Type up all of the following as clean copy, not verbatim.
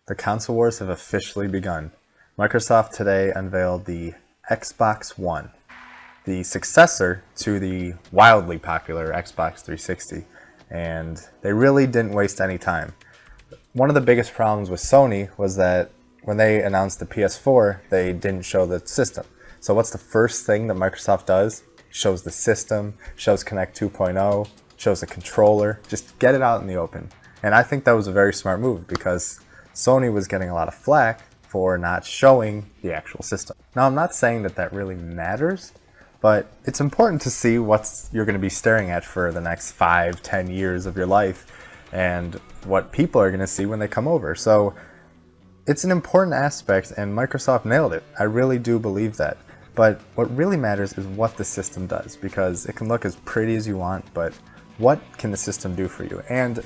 The console wars have officially begun. Microsoft today unveiled the Xbox One, the successor to the wildly popular Xbox 360, and they really didn't waste any time. One of the biggest problems with Sony was that when they announced the PS4, they didn't show the system. So what's the first thing that Microsoft does? Shows the system, shows Kinect 2.0, shows the controller, just get it out in the open. And I think that was a very smart move because Sony was getting a lot of flack for not showing the actual system. Now, I'm not saying that that really matters, but it's important to see what you're going to be staring at for the next 5-10 years of your life and what people are going to see when they come over. So it's an important aspect, and Microsoft nailed it. I really do believe that. But what really matters is what the system does, because it can look as pretty as you want, but what can the system do for you? And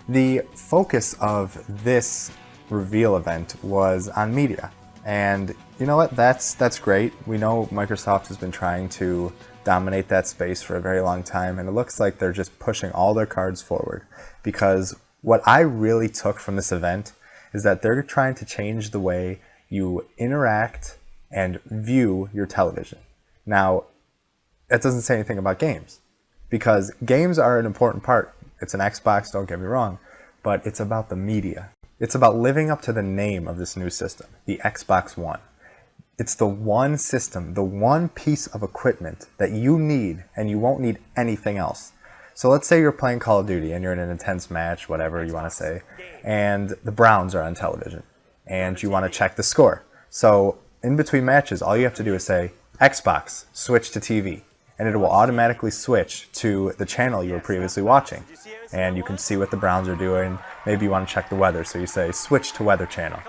the focus of this reveal event was on media. And you know what? That's great. We know Microsoft has been trying to dominate that space for a very long time, and it looks like they're just pushing all their cards forward. Because what I really took from this event is that they're trying to change the way you interact and view your television. Now, that doesn't say anything about games, because games are an important part. It's an Xbox, don't get me wrong, but it's about the media. It's about living up to the name of this new system, the Xbox One. It's the one system, the one piece of equipment that you need, and you won't need anything else. So let's say you're playing Call of Duty and you're in an intense match, whatever you want to say, and the Browns are on television, and you want to check the score. So in between matches, all you have to do is say, Xbox, switch to TV, and it will automatically switch to the channel you were previously watching. And you can see what the Browns are doing. Maybe you want to check the weather, so you say, switch to weather channel.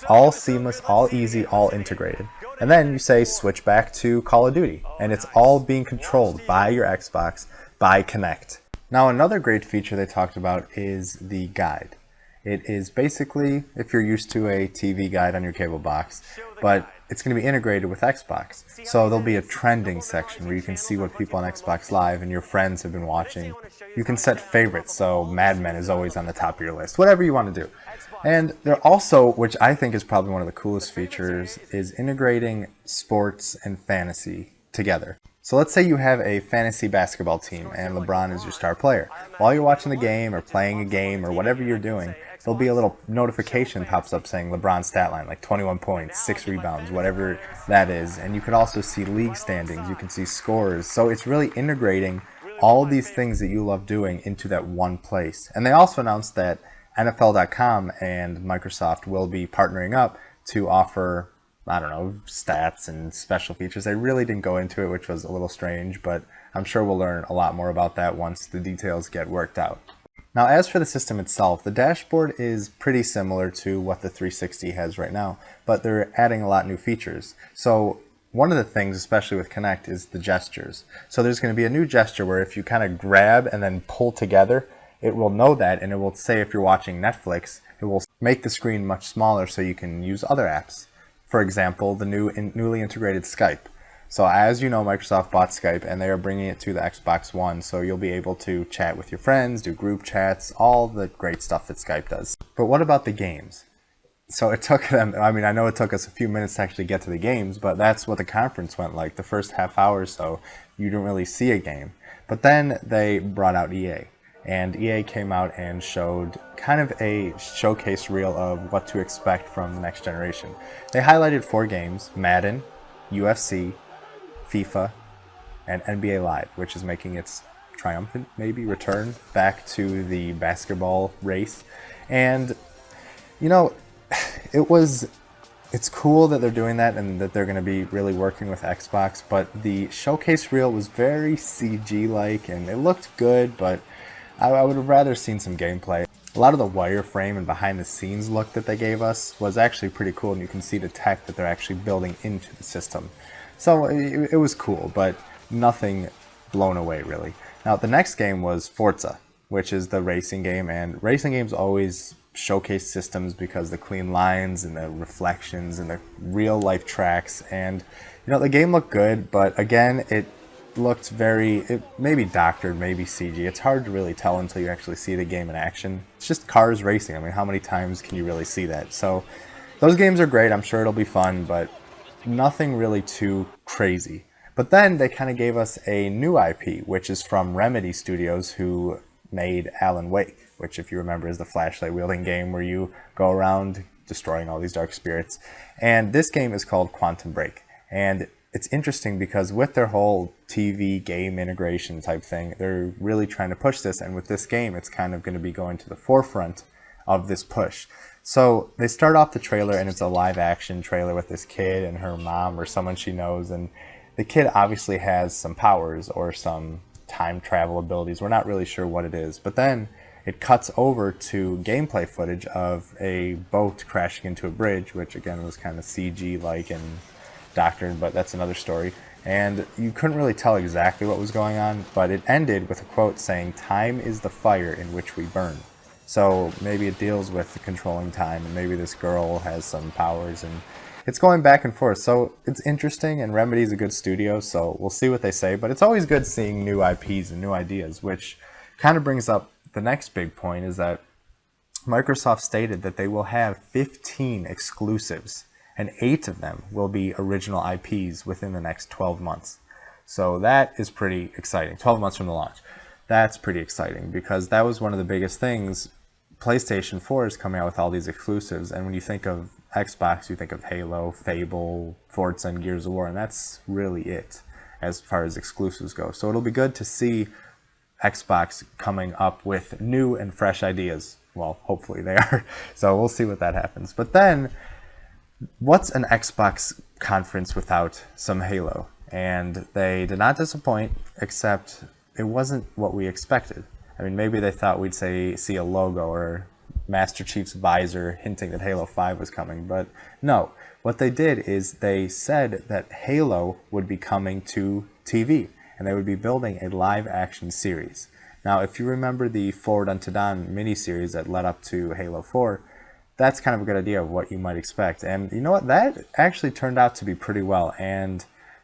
All seamless, all easy, all integrated. And then you say, switch back to Call of Duty, and it's all being controlled by your Xbox, by Kinect. Now, another great feature they talked about is the guide. It is basically, if you're used to a TV guide on your cable box, but it's going to be integrated with Xbox. So there'll be a trending section where you can see what people on Xbox Live and your friends have been watching. You can set favorites, so Mad Men is always on the top of your list, whatever you want to do. And they're also, which I think is probably one of the coolest features, is integrating sports and fantasy together. So let's say you have a fantasy basketball team and LeBron is your star player. While you're watching the game or playing a game or whatever you're doing, there'll be a little notification pops up saying LeBron's stat line, like 21 points, 6 rebounds, whatever that is. And you can also see league standings, you can see scores. So it's really integrating all these things that you love doing into that one place. And they also announced that NFL.com and Microsoft will be partnering up to offer, I don't know, stats and special features. They really didn't go into it, which was a little strange, but I'm sure we'll learn a lot more about that once the details get worked out. Now, as for the system itself, the dashboard is pretty similar to what the 360 has right now, but they're adding a lot of new features. So one of the things, especially with Kinect, is the gestures. So there's going to be a new gesture where if you kind of grab and then pull together, it will know that, and it will say if you're watching Netflix, it will make the screen much smaller so you can use other apps. For example, the newly integrated Skype. So as you know, Microsoft bought Skype and they are bringing it to the Xbox One, so you'll be able to chat with your friends, do group chats, all the great stuff that Skype does. But what about the games? So it took them, I mean, I know it took us a few minutes to actually get to the games, but that's what the conference went like. The first half hour or so, you didn't really see a game. But then they brought out EA. And EA came out and showed kind of a showcase reel of what to expect from the next generation. They highlighted 4 games: Madden, UFC, FIFA, and NBA Live, which is making its triumphant, maybe, return back to the basketball race. And, you know, it's cool that they're doing that and that they're going to be really working with Xbox, but the showcase reel was very CG-like, and it looked good, but I would have rather seen some gameplay. A lot of the wireframe and behind the scenes look that they gave us was actually pretty cool, and you can see the tech that they're actually building into the system. So it was cool, but nothing blown away really. Now the next game was Forza, which is the racing game, and racing games always showcase systems because the clean lines and the reflections and the real life tracks, and you know, the game looked good, but again, it looked it maybe doctored, maybe CG. It's hard to really tell until you actually see the game in action. It's just cars racing. I mean, how many times can you really see that? So those games are great. I'm sure it'll be fun, but nothing really too crazy. But then they kind of gave us a new IP, which is from Remedy Studios, who made Alan Wake, which, if you remember, is the flashlight wielding game where you go around destroying all these dark spirits. And this game is called Quantum Break. And it's interesting because with their whole TV game integration type thing, they're really trying to push this. And with this game, it's kind of going to be going to the forefront of this push. So they start off the trailer, and it's a live action trailer with this kid and her mom or someone she knows. And the kid obviously has some powers or some time travel abilities. We're not really sure what it is. But then it cuts over to gameplay footage of a boat crashing into a bridge, which again was kind of CG-like and doctored, but that's another story. And you couldn't really tell exactly what was going on, but it ended with a quote saying, "Time is the fire in which we burn." So maybe it deals with controlling time, and maybe this girl has some powers, and it's going back and forth. So it's interesting, and Remedy's a good studio, so we'll see what they say. But it's always good seeing new IPs and new ideas, which kind of brings up the next big point, is that Microsoft stated that they will have 15 exclusives, and 8 of them will be original IPs within the next 12 months. So that is pretty exciting. 12 months from the launch. That's pretty exciting, because that was one of the biggest things. PlayStation 4 is coming out with all these exclusives, and when you think of Xbox, you think of Halo, Fable, Forza, and Gears of War, and that's really it as far as exclusives go. So it'll be good to see Xbox coming up with new and fresh ideas. Well, hopefully they are. So we'll see what that happens. But then, what's an Xbox conference without some Halo? And they did not disappoint, except it wasn't what we expected. I mean, maybe they thought we'd see a logo or Master Chief's visor hinting that Halo 5 was coming, but no. What they did is they said that Halo would be coming to TV, and they would be building a live-action series. Now, if you remember the Forward Unto Dawn miniseries that led up to Halo 4, that's kind of a good idea of what you might expect. And you know what? That actually turned out to be pretty well. And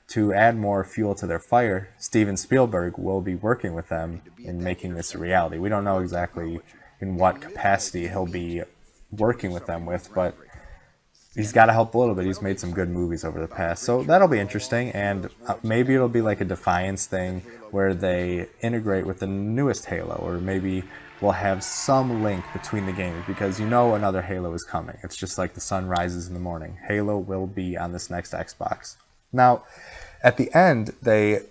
to add more fuel to their fire, Steven Spielberg will be working with them in making this a reality. We don't know exactly in what capacity he'll be working with them with, but he's got to help a little bit. He's made some good movies over the past, so that'll be interesting. And maybe it'll be like a Defiance thing where they integrate with the newest Halo, or maybe we'll have some link between the games, because you know another Halo is coming. It's just like the sun rises in the morning. Halo will be on this next Xbox. Now, at the end, they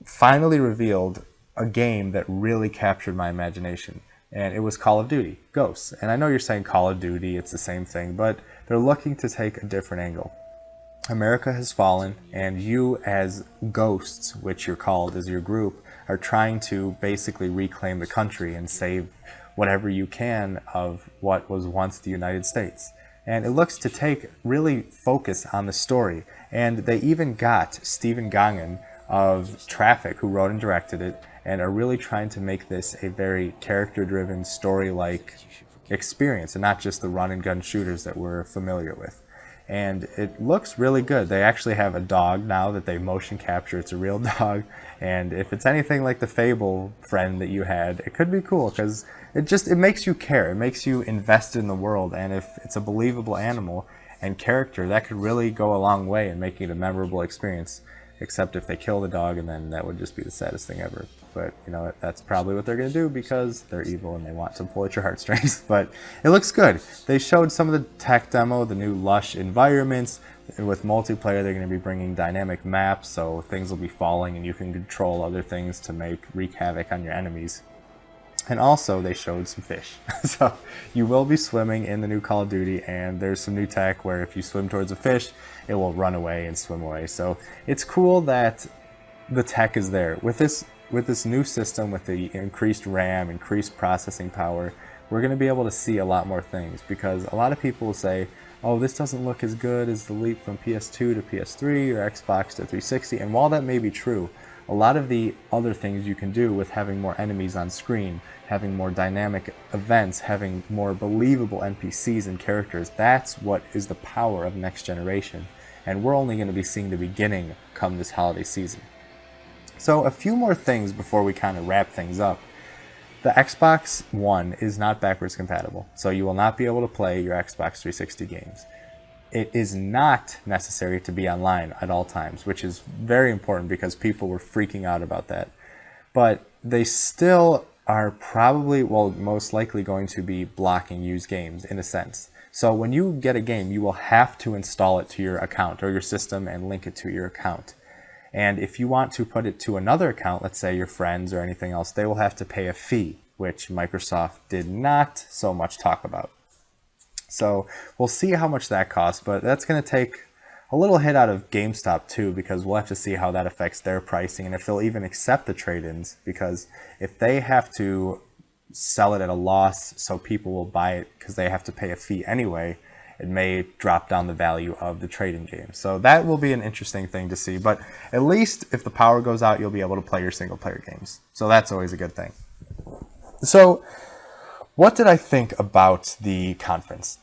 finally revealed a game that really captured my imagination, and it was Call of Duty Ghosts. And I know you're saying Call of Duty, it's the same thing, but they're looking to take a different angle. America has fallen, and you as ghosts, which you're called as your group, are trying to basically reclaim the country and save whatever you can of what was once the United States. And it looks to really focus on the story. And they even got Stephen Gangan of Traffic, who wrote and directed it, and are really trying to make this a very character-driven, story-like experience, and not just the run-and-gun shooters that we're familiar with. And it looks really good. They actually have a dog now that they motion capture. It's a real dog, and if it's anything like the Fable friend that you had, it could be cool, because it makes you care. It makes you invested in the world, and if it's a believable animal and character, that could really go a long way in making it a memorable experience. Except if they kill the dog, and then that would just be the saddest thing ever. But you know, that's probably what they're going to do, because they're evil and they want to pull at your heartstrings. But it looks good. They showed some of the tech demo, the new lush environments. With multiplayer, they're going to be bringing dynamic maps, so things will be falling and you can control other things to wreak havoc on your enemies. And also, they showed some fish. So you will be swimming in the new Call of Duty, and there's some new tech where if you swim towards a fish, it will run away and swim away. So it's cool that the tech is there. With this new system, with the increased RAM, increased processing power, we're going to be able to see a lot more things, because a lot of people will say, oh, this doesn't look as good as the leap from PS2 to PS3 or Xbox to 360. And while that may be true, a lot of the other things you can do with having more enemies on screen, having more dynamic events, having more believable NPCs and characters, that's what is the power of next generation. And we're only going to be seeing the beginning come this holiday season. So a few more things before we kind of wrap things up. The Xbox One is not backwards compatible, so you will not be able to play your Xbox 360 games. It is not necessary to be online at all times, which is very important because people were freaking out about that. But they still are probably, well, most likely going to be blocking used games in a sense. So when you get a game, you will have to install it to your account or your system and link it to your account. And if you want to put it to another account, let's say your friends or anything else, they will have to pay a fee, which Microsoft did not so much talk about. So we'll see how much that costs, but that's going to take a little hit out of GameStop too, because we'll have to see how that affects their pricing and if they'll even accept the trade-ins, because if they have to sell it at a loss so people will buy it because they have to pay a fee anyway, it may drop down the value of the trade-in game. So that will be an interesting thing to see, but at least if the power goes out, you'll be able to play your single-player games. So that's always a good thing. So what did I think about the conference?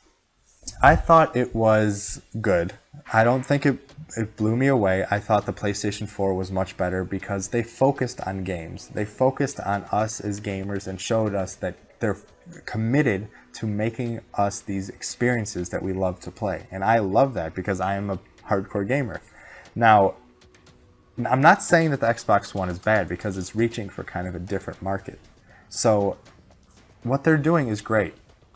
I thought it was good. I don't think it blew me away. I thought the PlayStation 4 was much better because they focused on games. They focused on us as gamers and showed us that they're committed to making us these experiences that we love to play. And I love that because I am a hardcore gamer. Now, I'm not saying that the Xbox One is bad because it's reaching for kind of a different market. So what they're doing is great.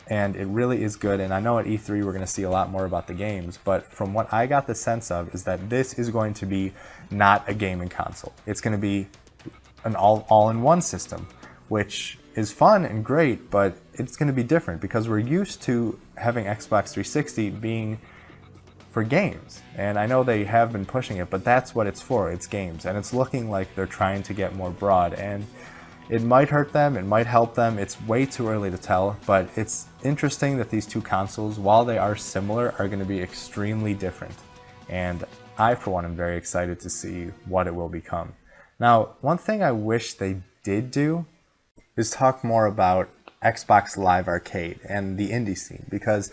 And it really is good, and I know at E3 we're going to see a lot more about the games, but from what I got the sense of is that this is going to be not a gaming console. It's going to be an all-in-one system, which is fun and great, but it's going to be different because we're used to having Xbox 360 being for games. And I know they have been pushing it, but that's what it's for. It's games, and it's looking like they're trying to get more broad, and it might hurt them, it might help them. It's way too early to tell, but it's interesting that these two consoles, while they are similar, are going to be extremely different. And I, for one, am very excited to see what it will become. Now, one thing I wish they did do is talk more about Xbox Live Arcade and the indie scene, because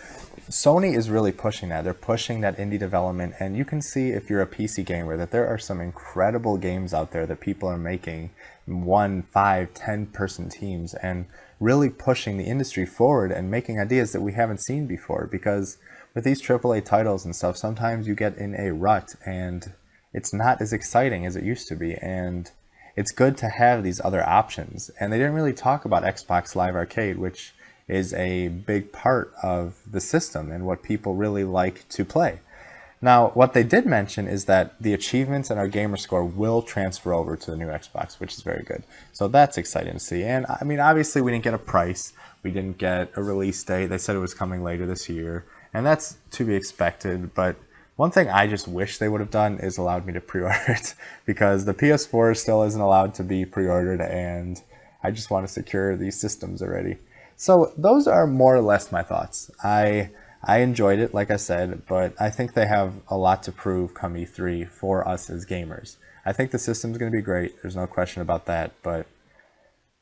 Sony is really pushing that. They're pushing that indie development, and you can see if you're a PC gamer that there are some incredible games out there that people are making 1, 5, 10-person teams and really pushing the industry forward and making ideas that we haven't seen before, because with these AAA titles and stuff, sometimes you get in a rut and it's not as exciting as it used to be, and it's good to have these other options. And they didn't really talk about Xbox Live Arcade, which is a big part of the system and what people really like to play. Now, what they did mention is that the achievements and our gamer score will transfer over to the new Xbox, which is very good. So that's exciting to see. And I mean, obviously we didn't get a price. We didn't get a release date. They said it was coming later this year, and that's to be expected. But one thing I just wish they would have done is allowed me to pre-order it, because the PS4 still isn't allowed to be pre-ordered, and I just want to secure these systems already. So those are more or less my thoughts. I enjoyed it, like I said, but I think they have a lot to prove come E3 for us as gamers. I think the system's going to be great. There's no question about that. But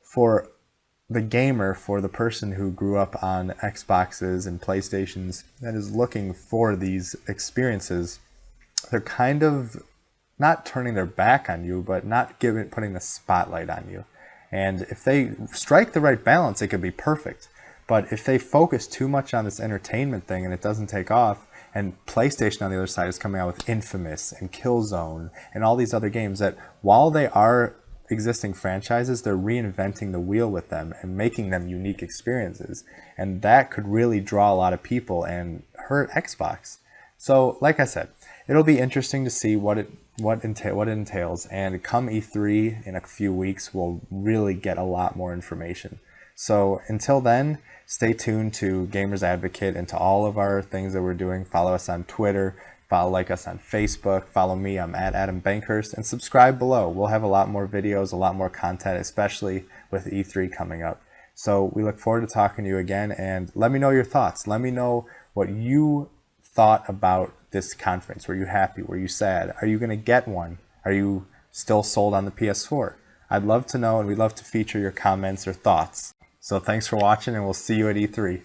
for the gamer, for the person who grew up on Xboxes and PlayStations that is looking for these experiences, they're kind of not turning their back on you, but not putting the spotlight on you. And if they strike the right balance, it could be perfect. But if they focus too much on this entertainment thing and it doesn't take off, and PlayStation on the other side is coming out with Infamous and Killzone and all these other games that, while they are existing franchises, they're reinventing the wheel with them and making them unique experiences. And that could really draw a lot of people and hurt Xbox. So, like I said, it'll be interesting to see what it entails. And come E3 in a few weeks, we'll really get a lot more information. So until then, stay tuned to Gamers Advocate and to all of our things that we're doing. Follow us on Twitter, like us on Facebook, follow me, I'm at Adam Bankhurst, and subscribe below. We'll have a lot more videos, a lot more content, especially with E3 coming up. So we look forward to talking to you again, and let me know your thoughts. Let me know what you thought about this conference. Were you happy? Were you sad? Are you going to get one? Are you still sold on the PS4? I'd love to know, and we'd love to feature your comments or thoughts. So thanks for watching, and we'll see you at E3.